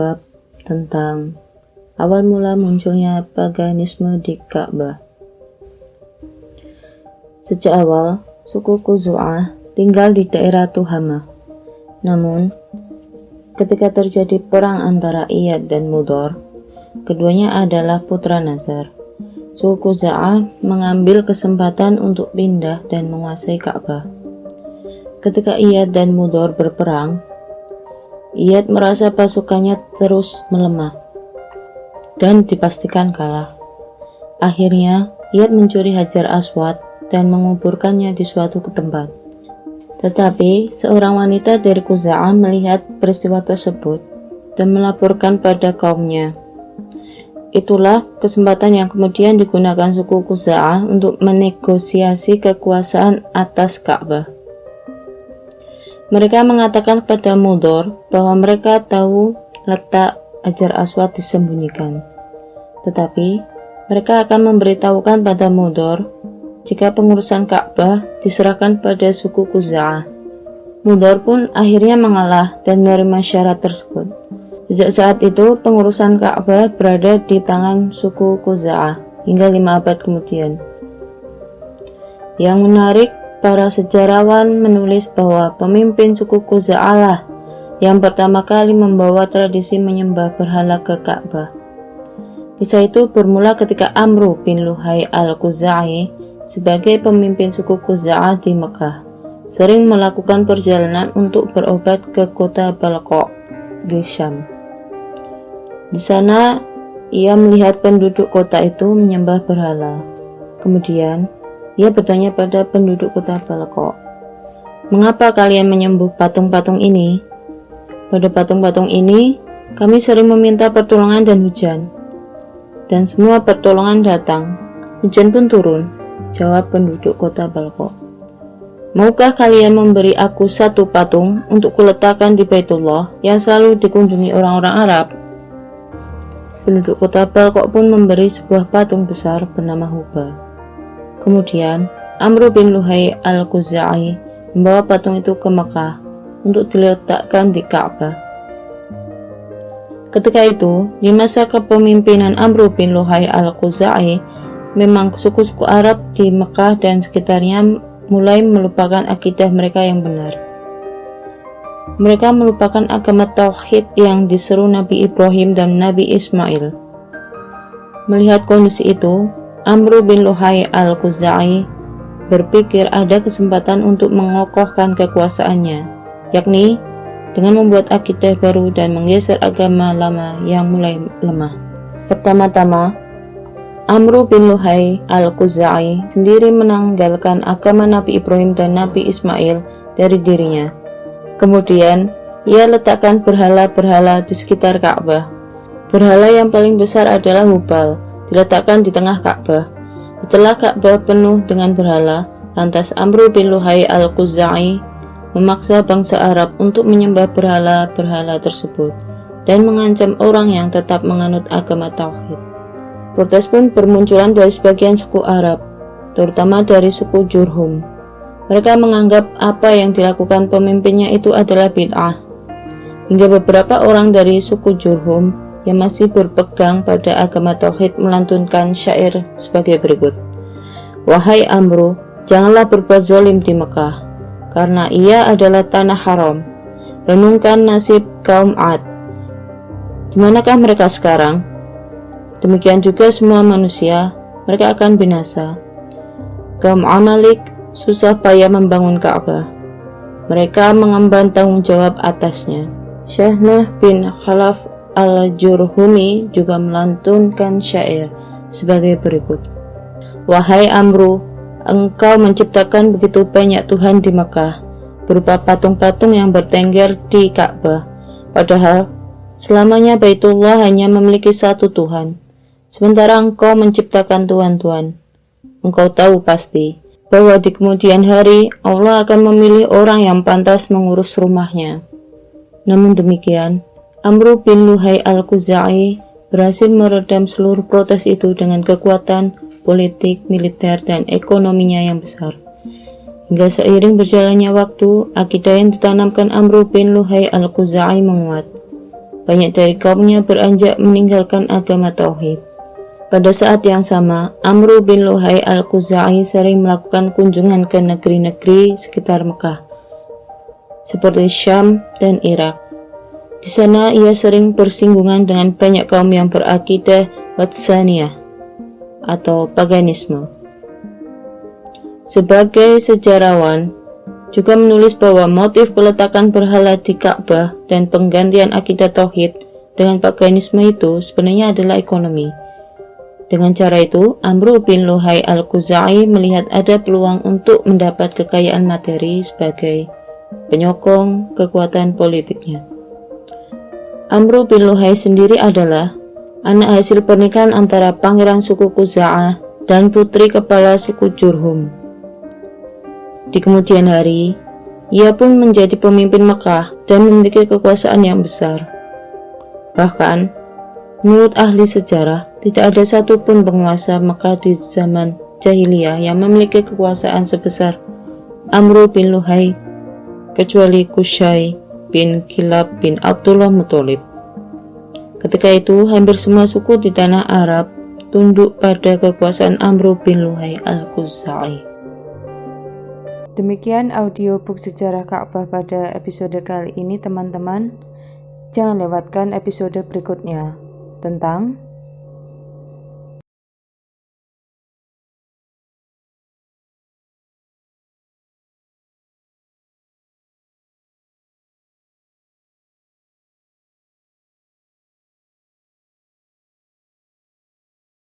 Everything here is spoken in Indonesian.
bab tentang awal mula munculnya paganisme di Ka'bah. Sejak awal, suku Khuzaah tinggal di daerah Tuhamah. Namun, ketika terjadi perang antara Iyad dan Mudhar, keduanya adalah putra Nazar. Suku Khuzaah mengambil kesempatan untuk pindah dan menguasai Ka'bah. Ketika Iyad dan Mudhar berperang, Iyad merasa pasukannya terus melemah dan dipastikan kalah. Akhirnya, Iyad mencuri Hajar Aswad dan menguburkannya di suatu tempat. Tetapi, seorang wanita dari Khuzaah melihat peristiwa tersebut dan melaporkan pada kaumnya. Itulah kesempatan yang kemudian digunakan suku Khuzaah untuk menegosiasi kekuasaan atas Ka'bah. Mereka mengatakan kepada Mudhar bahwa mereka tahu letak Hajar Aswad disembunyikan. Tetapi, mereka akan memberitahukan pada Mudhar jika pengurusan Ka'bah diserahkan pada suku Khuzaah. Mudhar pun akhirnya mengalah dan menerima syarat tersebut. Sejak saat itu, pengurusan Ka'bah berada di tangan suku Khuzaah hingga 5 abad kemudian. Yang menarik, para sejarawan menulis bahwa pemimpin suku Khuzaah lah yang pertama kali membawa tradisi menyembah berhala ke Ka'bah. Kisah itu bermula ketika Amru bin Luhai al-Khuza'i sebagai pemimpin suku Khuzaah di Mekah sering melakukan perjalanan untuk berobat ke kota Balqa di Syam. Di sana, ia melihat penduduk kota itu menyembah berhala. Kemudian, ia bertanya pada penduduk kota Balqa, "Mengapa kalian menyembah patung-patung ini? Pada patung-patung ini, kami sering meminta pertolongan dan hujan. Dan semua pertolongan datang. Hujan pun turun," jawab penduduk kota Balqa. "Maukah kalian memberi aku satu patung untuk kuletakkan di Baitullah yang selalu dikunjungi orang-orang Arab?" Penduduk kota Balqa pun memberi sebuah patung besar bernama Hubal. Kemudian, Amru bin Luhai al-Khuza'i membawa patung itu ke Mekah untuk diletakkan di Ka'bah. Ketika itu, di masa kepemimpinan Amru bin Luhai al-Khuza'i, memang suku-suku Arab di Mekah dan sekitarnya mulai melupakan akidah mereka yang benar. Mereka melupakan agama Tauhid yang diseru Nabi Ibrahim dan Nabi Ismail. Melihat kondisi itu, Amru bin Luhai al-Khuza'i berpikir ada kesempatan untuk mengokohkan kekuasaannya, yakni dengan membuat akidah baru dan menggeser agama lama yang mulai lemah. Pertama-tama, Amru bin Luhai al-Khuza'i sendiri menanggalkan agama Nabi Ibrahim dan Nabi Ismail dari dirinya. Kemudian, ia letakkan berhala-berhala di sekitar Ka'bah. Berhala yang paling besar adalah Hubal, diletakkan di tengah Ka'bah. Setelah Ka'bah penuh dengan berhala, lantas Amru bin Luhai al-Khuza'i memaksa bangsa Arab untuk menyembah berhala-berhala tersebut dan mengancam orang yang tetap menganut agama Tauhid. Protes pun bermunculan dari sebagian suku Arab, terutama dari suku Jurhum. Mereka menganggap apa yang dilakukan pemimpinnya itu adalah bid'ah. Hingga beberapa orang dari suku Jurhum yang masih berpegang pada agama Tauhid melantunkan syair sebagai berikut. "Wahai Amru, janganlah berbuat zalim di Mekah, karena ia adalah tanah haram. Renungkan nasib kaum Ad. Di manakah mereka sekarang? Demikian juga semua manusia, mereka akan binasa. Kaum Amalik susah payah membangun Ka'bah. Mereka mengemban tanggung jawab atasnya." Syahnah bin Khalaf al-Jurhumi juga melantunkan syair sebagai berikut. "Wahai Amru, engkau menciptakan begitu banyak Tuhan di Mekah, berupa patung-patung yang bertengger di Ka'bah. Padahal, selamanya Baitullah hanya memiliki satu Tuhan. Sementara engkau menciptakan Tuhan-Tuhan. Engkau tahu pasti bahwa di kemudian hari Allah akan memilih orang yang pantas mengurus rumahnya." Namun demikian, Amru bin Luhai al-Khuza'i berhasil meredam seluruh protes itu dengan kekuatan politik, militer, dan ekonominya yang besar. Hingga seiring berjalannya waktu, akidah yang ditanamkan Amru bin Luhai al-Khuza'i menguat. banyak dari kaumnya beranjak meninggalkan agama tauhid. Pada saat yang sama, Amr bin Luhai al-Khuzai sering melakukan kunjungan ke negeri-negeri sekitar Mekah, seperti Syam dan Irak. Di sana ia sering bersinggungan dengan banyak kaum yang berakidah Watsaniyah atau paganisme. Sebagai sejarawan, juga menulis bahwa motif peletakan berhala di Ka'bah dan penggantian akidah tauhid dengan paganisme itu sebenarnya adalah ekonomi. Dengan cara itu, Amr bin Luhai al-Khuzai melihat ada peluang untuk mendapat kekayaan materi sebagai penyokong kekuatan politiknya. Amr bin Luhai sendiri adalah anak hasil pernikahan antara pangeran suku Khuza'ah dan putri kepala suku Jurhum. Di kemudian hari, ia pun menjadi pemimpin Mekah dan memiliki kekuasaan yang besar. Bahkan, menurut ahli sejarah, tidak ada satupun penguasa Mekah di zaman jahiliyah yang memiliki kekuasaan sebesar Amr bin Luhai, kecuali Qusay bin Kilab bin Abdullah Muthalib. Ketika itu, hampir semua suku di tanah Arab tunduk pada kekuasaan Amr bin Luhai al-Khuzai. Demikian audiobook sejarah Ka'bah pada episode kali ini, teman-teman. Jangan lewatkan episode berikutnya tentang